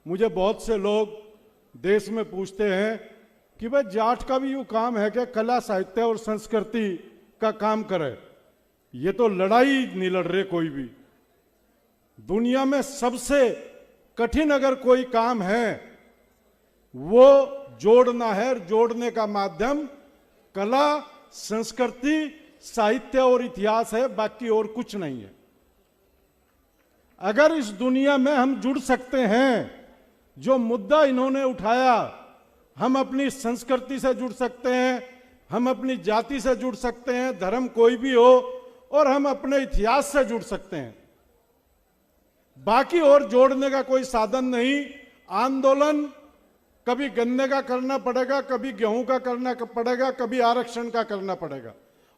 मुझे बहुत से लोग देश में पूछते हैं कि भाई जाट का भी यूं काम है कि कला साहित्य और संस्कृति का काम करे। ये तो लड़ाई नहीं लड़ रहे कोई भी। दुनिया में सबसे कठिन अगर कोई काम है वो जोड़ना है। जोड़ने का माध्यम कला, संस्कृति, साहित्य और इतिहास है, बाकी और कुछ नहीं है। अगर इस दुनिया में हम जुड़ सकते हैं, जो मुद्दा इन्होंने उठाया, हम अपनी संस्कृति से जुड़ सकते हैं, हम अपनी जाति से जुड़ सकते हैं, धर्म कोई भी हो, और हम अपने इतिहास से जुड़ सकते हैं। बाकी और जोड़ने का कोई साधन नहीं। आंदोलन कभी गन्ने का करना पड़ेगा, कभी गेहूं का करना पड़ेगा, कभी आरक्षण का करना पड़ेगा,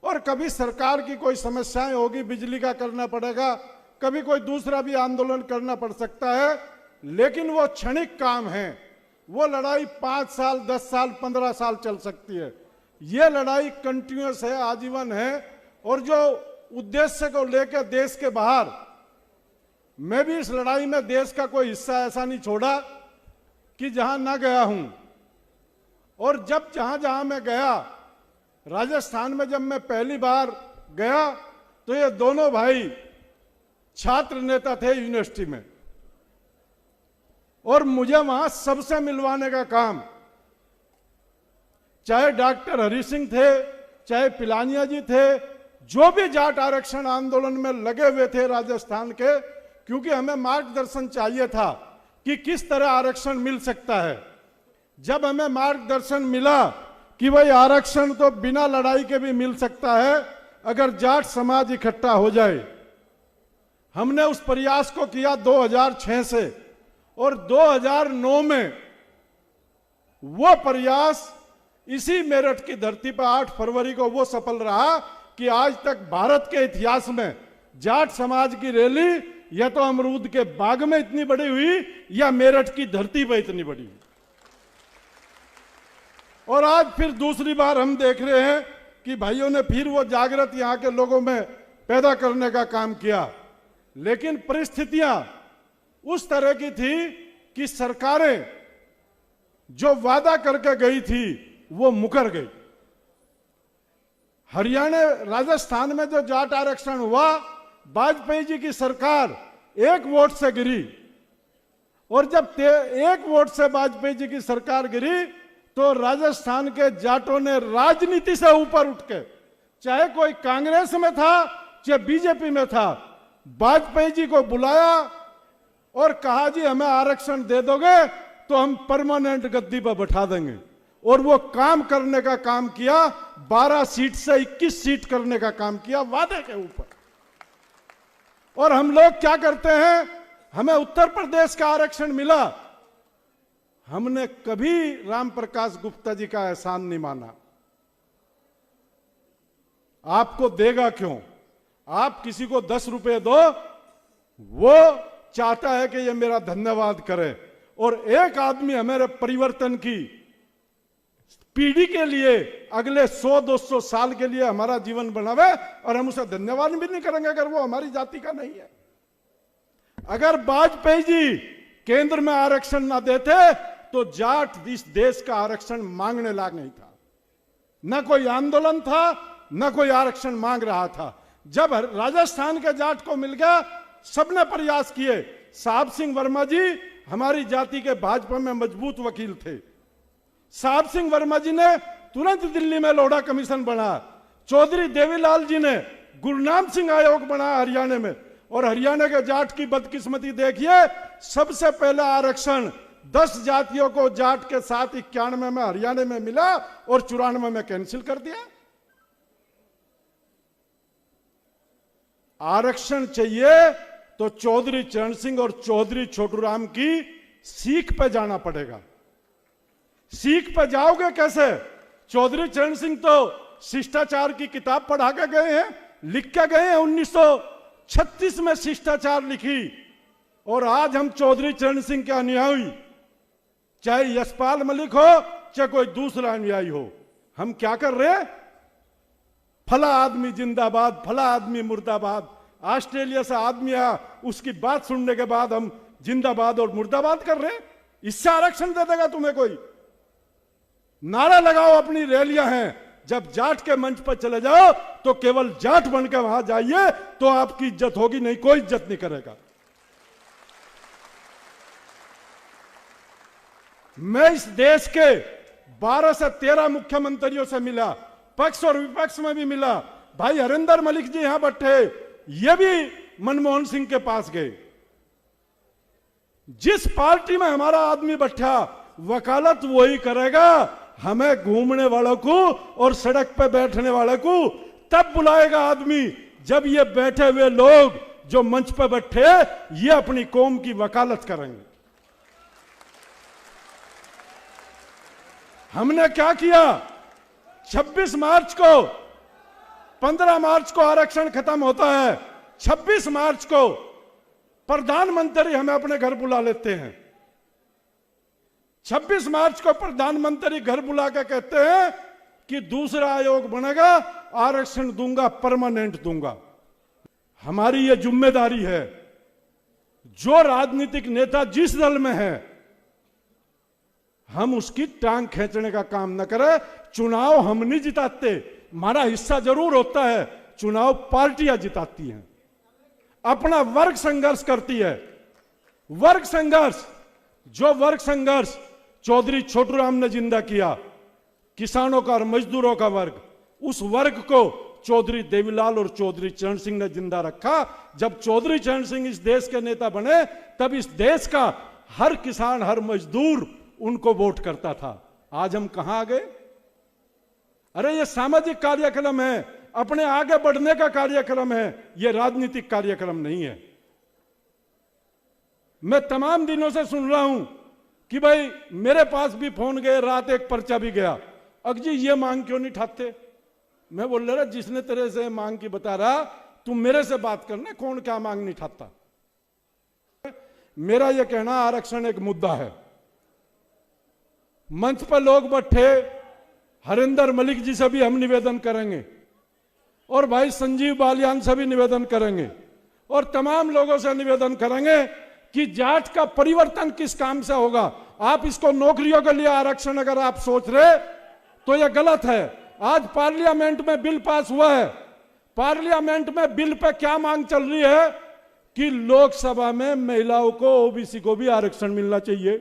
और कभी सरकार की कोई समस्याएं होगी, बिजली का करना पड़ेगा, कभी कोई दूसरा भी आंदोलन करना पड़ सकता है। लेकिन वो क्षणिक काम है। वो लड़ाई 5 साल, 10 साल, 15 साल चल सकती है। ये लड़ाई कंटिन्यूअस है, आजीवन है। और जो उद्देश्य को लेकर देश के बाहर, मैं भी इस लड़ाई में देश का कोई हिस्सा ऐसा नहीं छोड़ा कि जहां ना गया हूं। और जब जहां जहां मैं गया, राजस्थान में जब मैं पहली बार गया तो ये दोनों भाई छात्र नेता थे यूनिवर्सिटी में, और मुझे वहां सबसे मिलवाने का काम, चाहे डॉक्टर हरि सिंह थे, चाहे पिलानिया जी थे, जो भी जाट आरक्षण आंदोलन में लगे हुए थे राजस्थान के, क्योंकि हमें मार्गदर्शन चाहिए था कि किस तरह आरक्षण मिल सकता है। जब हमें मार्गदर्शन मिला कि भाई आरक्षण तो बिना लड़ाई के भी मिल सकता है अगर जाट समाज इकट्ठा हो जाए, हमने उस प्रयास को किया 2006 से, और 2009 में वो प्रयास इसी मेरठ की धरती पर 8 फरवरी को वो सफल रहा कि आज तक भारत के इतिहास में जाट समाज की रैली या तो अमरूद के बाग में इतनी बड़ी हुई या मेरठ की धरती पर इतनी बड़ी हुई। और आज फिर दूसरी बार हम देख रहे हैं कि भाइयों ने फिर वो जागृत यहां के लोगों में पैदा करने का काम किया। लेकिन परिस्थितियां उस तरह की थी कि सरकारें जो वादा करके गई थी वो मुकर गई। हरियाणा, राजस्थान में जो जाट आरक्षण हुआ, वाजपेयी जी की सरकार 1 वोट से गिरी, और जब 1 वोट से वाजपेयी जी की सरकार गिरी तो राजस्थान के जाटों ने राजनीति से ऊपर उठ के, चाहे कोई कांग्रेस में था चाहे बीजेपी में था, वाजपेयी जी को बुलाया और कहा जी हमें आरक्षण दे दोगे तो हम परमानेंट गद्दी पर बैठा देंगे। और वो काम करने का काम किया, 12 सीट से 21 सीट करने का काम किया वादे के ऊपर। और हम लोग क्या करते हैं, हमें उत्तर प्रदेश का आरक्षण मिला, हमने कभी राम प्रकाश गुप्ता जी का एहसान नहीं माना। आपको देगा क्यों? आप किसी को 10 रुपए दो, वो चाहता है कि ये मेरा धन्यवाद करे, और एक आदमी हमारे परिवर्तन की पीढ़ी के लिए अगले 100-200 साल के लिए हमारा जीवन बनावे, और हम उसे धन्यवाद भी नहीं करेंगे अगर वो हमारी जाति का नहीं है। अगर वाजपेयी जी केंद्र में आरक्षण ना देते तो जाट इस देश का आरक्षण मांगने लायक नहीं था। न कोई आंदोलन था, न कोई आरक्षण मांग रहा था। जब राजस्थान के जाट को मिल गया, सबने प्रयास किए। साहब सिंह वर्मा जी हमारी जाति के भाजपा में मजबूत वकील थे। साहब सिंह वर्मा जी ने तुरंत दिल्ली में लोढ़ा कमीशन बनाया। चौधरी देवीलाल जी ने गुरनाम सिंह आयोग बनाया हरियाणा में, और हरियाणा के जाट की बदकिस्मती देखिए, सबसे पहला आरक्षण 10 जातियों को जाट के साथ 91 में हरियाणा में मिला और 94 में कैंसिल कर दिया। आरक्षण चाहिए तो चौधरी चरण सिंह और चौधरी छोटूराम की सीख पे जाना पड़ेगा। सीख पे जाओगे कैसे? चौधरी चरण सिंह तो शिष्टाचार की किताब पढ़ा के गए हैं, लिख के गए हैं। 1936 में शिष्टाचार लिखी, और आज हम चौधरी चरण सिंह के अनुयायी, चाहे यशपाल मलिक हो चाहे कोई दूसरा अनुयायी हो, हम क्या कर रहे हैं? फला आदमी जिंदाबाद, फला आदमी मुर्दाबाद। ऑस्ट्रेलिया से आदमी आया, उसकी बात सुनने के बाद हम जिंदाबाद और मुर्दाबाद कर रहे हैं। इससे आरक्षण दे देगा तुम्हें कोई? नारा लगाओ, अपनी रैलियां हैं, जब जाट के मंच पर चले जाओ तो केवल जाट बनकर वहां जाइए, तो आपकी इज्जत होगी, नहीं कोई इज्जत नहीं करेगा। मैं इस देश के 12 से 13 मुख्यमंत्रियों से मिला, पक्ष और विपक्ष में भी मिला। भाई हरिंदर मलिक जी यहां बैठे, ये भी मनमोहन सिंह के पास गए। जिस पार्टी में हमारा आदमी बैठा, वकालत वही करेगा। हमें घूमने वालों को और सड़क पर बैठने वालों को तब बुलाएगा आदमी, जब ये बैठे हुए लोग जो मंच पर बैठे, ये अपनी कौम की वकालत करेंगे। हमने क्या किया? 26 मार्च को, 15 मार्च को आरक्षण खत्म होता है, 26 मार्च को प्रधानमंत्री हमें अपने घर बुला लेते हैं। 26 मार्च को प्रधानमंत्री घर बुला के कहते हैं कि दूसरा आयोग बनेगा, आरक्षण दूंगा, परमानेंट दूंगा। हमारी यह जिम्मेदारी है, जो राजनीतिक नेता जिस दल में है, हम उसकी टांग खींचने का काम न करें। चुनाव हम नहीं जिताते, हमारा हिस्सा जरूर होता है, चुनाव पार्टियां जिताती हैं, अपना वर्ग संघर्ष करती है। वर्ग संघर्ष, जो वर्ग संघर्ष चौधरी छोटूराम ने जिंदा किया, किसानों का और मजदूरों का वर्ग, उस वर्ग को चौधरी देवीलाल और चौधरी चरण सिंह ने जिंदा रखा। जब चौधरी चरण सिंह इस देश के नेता बने, तब इस देश का हर किसान, हर मजदूर उनको वोट करता था। आज हम कहां आ गए? अरे ये सामाजिक कार्यक्रम है, अपने आगे बढ़ने का कार्यक्रम है, ये राजनीतिक कार्यक्रम नहीं है। मैं तमाम दिनों से सुन रहा हूं कि भाई मेरे पास भी फोन गए, रात एक पर्चा भी गया, अजी ये मांग क्यों नहीं ठाते? मैं बोल रहा, जिसने तेरे से मांग की बता रहा, तुम मेरे से बात करना, कौन क्या मांग नहीं ठाता। मेरा यह कहना, आरक्षण एक मुद्दा है। मंच पर लोग बैठे, हरिंदर मलिक जी से भी हम निवेदन करेंगे, और भाई संजीव बालियान से भी निवेदन करेंगे, और तमाम लोगों से निवेदन करेंगे कि जाट का परिवर्तन किस काम से होगा। आप इसको नौकरियों के लिए आरक्षण अगर आप सोच रहे तो यह गलत है। आज पार्लियामेंट में बिल पास हुआ है, पार्लियामेंट में बिल पे क्या मांग चल रही है कि लोकसभा में महिलाओं को, ओबीसी को भी आरक्षण मिलना चाहिए।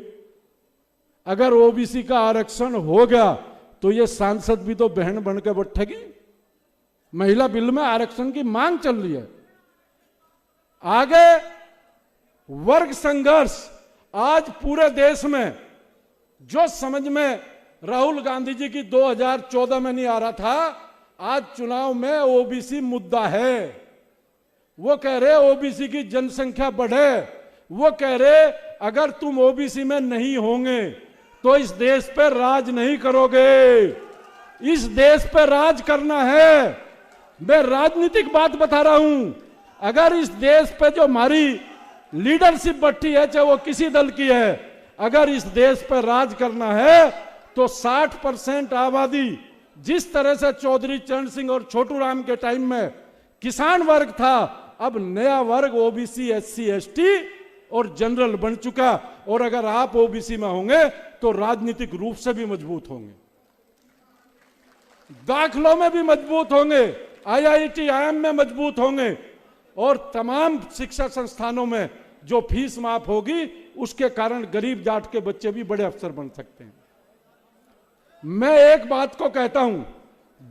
अगर ओबीसी का आरक्षण हो गया तो ये सांसद भी तो बहन बनकर बैठेगी। महिला बिल में आरक्षण की मांग चल रही है। आगे वर्ग संघर्ष, आज पूरे देश में जो समझ में राहुल गांधी जी की 2014 में नहीं आ रहा था, आज चुनाव में ओबीसी मुद्दा है। वो कह रहे ओबीसी की जनसंख्या बढ़े, वो कह रहे अगर तुम ओबीसी में नहीं होंगे तो इस देश पर राज नहीं करोगे। इस देश पर राज करना है। मैं राजनीतिक बात बता रहा हूं। अगर इस देश पे जो हमारी लीडरशिप बैठी है, चाहे वो किसी दल की है, अगर इस देश पर राज करना है तो 60% आबादी, जिस तरह से चौधरी चरण सिंह और छोटूराम के टाइम में किसान वर्ग था, अब नया वर्ग ओबीसी, एससी, एसटी और जनरल बन चुका। और अगर आप ओबीसी में होंगे तो राजनीतिक रूप से भी मजबूत होंगे, दाखिलों में भी मजबूत होंगे, आईआईटी, आईआईएम में मजबूत होंगे, और तमाम शिक्षा संस्थानों में जो फीस माफ होगी उसके कारण गरीब जाट के बच्चे भी बड़े अफसर बन सकते हैं। मैं एक बात को कहता हूं,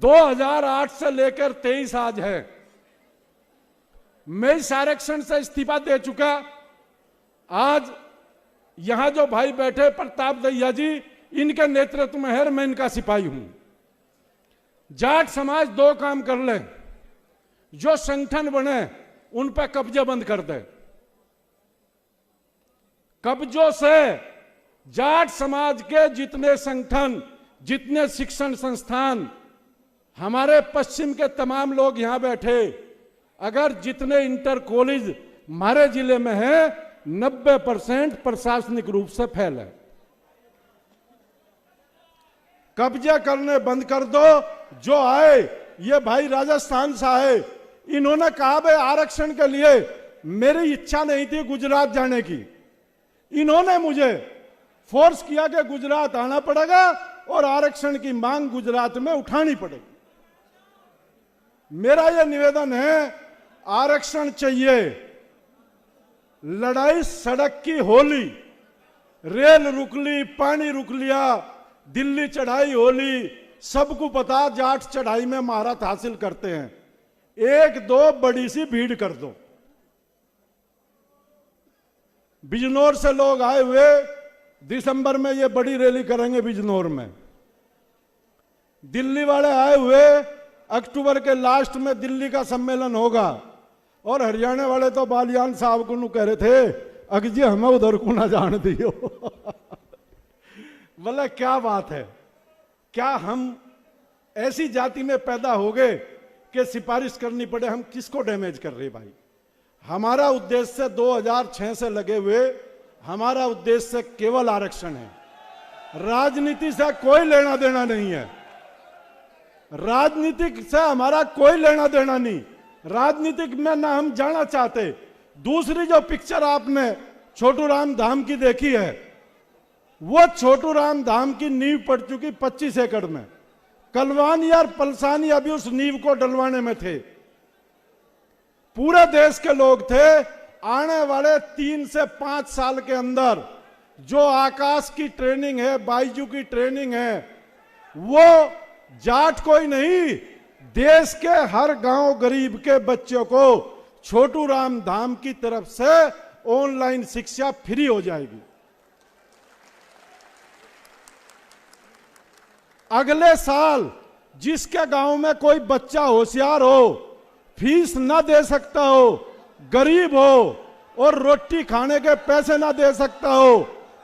2008 से लेकर 23 आज है, मैं इस आरक्षण से इस्तीफा दे चुका। आज यहां जो भाई बैठे प्रताप दहिया जी, इनके नेतृत्व में है, मैं इनका सिपाही हूं। जाट समाज दो काम कर ले, जो संगठन बने उन पर कब्जे बंद कर दे। कब्जों से जाट समाज के जितने संगठन, जितने शिक्षण संस्थान, हमारे पश्चिम के तमाम लोग यहां बैठे, अगर जितने इंटर कॉलेज हमारे जिले में है, 90% प्रशासनिक रूप से फैल है। कब्जा करने बंद कर दो। जो आए, ये भाई राजस्थान से आए, इन्होंने कहा भाई आरक्षण के लिए मेरी इच्छा नहीं थी गुजरात जाने की, इन्होंने मुझे फोर्स किया कि गुजरात आना पड़ेगा और आरक्षण की मांग गुजरात में उठानी पड़ेगी। मेरा यह निवेदन है, आरक्षण चाहिए, लड़ाई सड़क की होली, रेल रुक ली, पानी रुक लिया, दिल्ली चढ़ाई होली, सबको पता जाट चढ़ाई में महारत हासिल करते हैं। एक दो बड़ी सी भीड़ कर दो। बिजनौर से लोग आए हुए, दिसंबर में ये बड़ी रैली करेंगे बिजनौर में। दिल्ली वाले आए हुए, अक्टूबर के लास्ट में दिल्ली का सम्मेलन होगा। और हरियाणा वाले तो बालियान साहब को कह रहे थे, अगजी हमें उधर को ना जान दियो। बोला क्या बात है, क्या हम ऐसी जाति में पैदा हो गए कि सिफारिश करनी पड़े? हम किसको डैमेज कर रहे भाई? हमारा उद्देश्य 2006 से लगे हुए, हमारा उद्देश्य केवल आरक्षण है। राजनीति से कोई लेना देना नहीं है। राजनीतिक से हमारा कोई लेना देना नहीं, राजनीतिक में ना हम जाना चाहते। दूसरी जो पिक्चर आपने छोटू राम धाम की देखी है, वो छोटू राम धाम की नींव पड़ चुकी 25 एकड़ में। कलवानी और पलसानी अभी उस नींव को डलवाने में थे। पूरे देश के लोग थे। आने वाले 3 से 5 साल के अंदर जो आकाश की ट्रेनिंग है, बाइजू की ट्रेनिंग है, वो जाट कोई नहीं, देश के हर गांव गरीब के बच्चों को छोटू राम धाम की तरफ से ऑनलाइन शिक्षा फ्री हो जाएगी। अगले साल जिसके गांव में कोई बच्चा होशियार हो, फीस ना दे सकता हो, गरीब हो और रोटी खाने के पैसे ना दे सकता हो,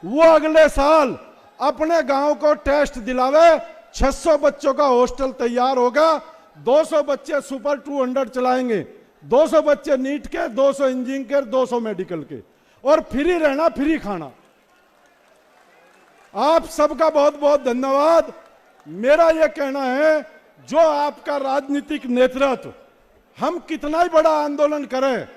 वो अगले साल अपने गांव को टेस्ट दिलावे। 600 बच्चों का हॉस्टल तैयार होगा, 200 बच्चे सुपर 200 चलाएंगे, 200 बच्चे नीट के, 200 इंजीनियरिंग के, 200 मेडिकल के, और फ्री रहना, फ्री खाना। आप सबका बहुत बहुत धन्यवाद। मेरा यह कहना है, जो आपका राजनीतिक नेतृत्व, हम कितना ही बड़ा आंदोलन करें,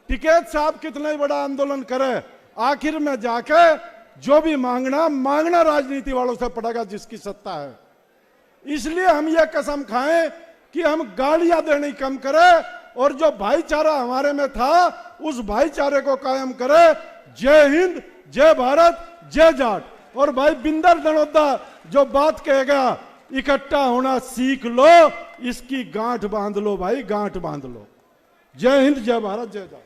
टिकैत साहब कितना ही बड़ा आंदोलन करें, आखिर में जाके जो भी मांगना राजनीति वालों से पड़ेगा जिसकी सत्ता है। इसलिए हम ये कसम खाएं कि हम गालियां देनी कम करें और जो भाईचारा हमारे में था उस भाईचारे को कायम करें। जय हिंद, जय भारत, जय जाट। और भाई बिंदर दनोदा जो बात कहेगा, इकट्ठा होना सीख लो, इसकी गांठ बांध लो भाई, गांठ बांध लो। जय हिंद, जय भारत, जय जाट।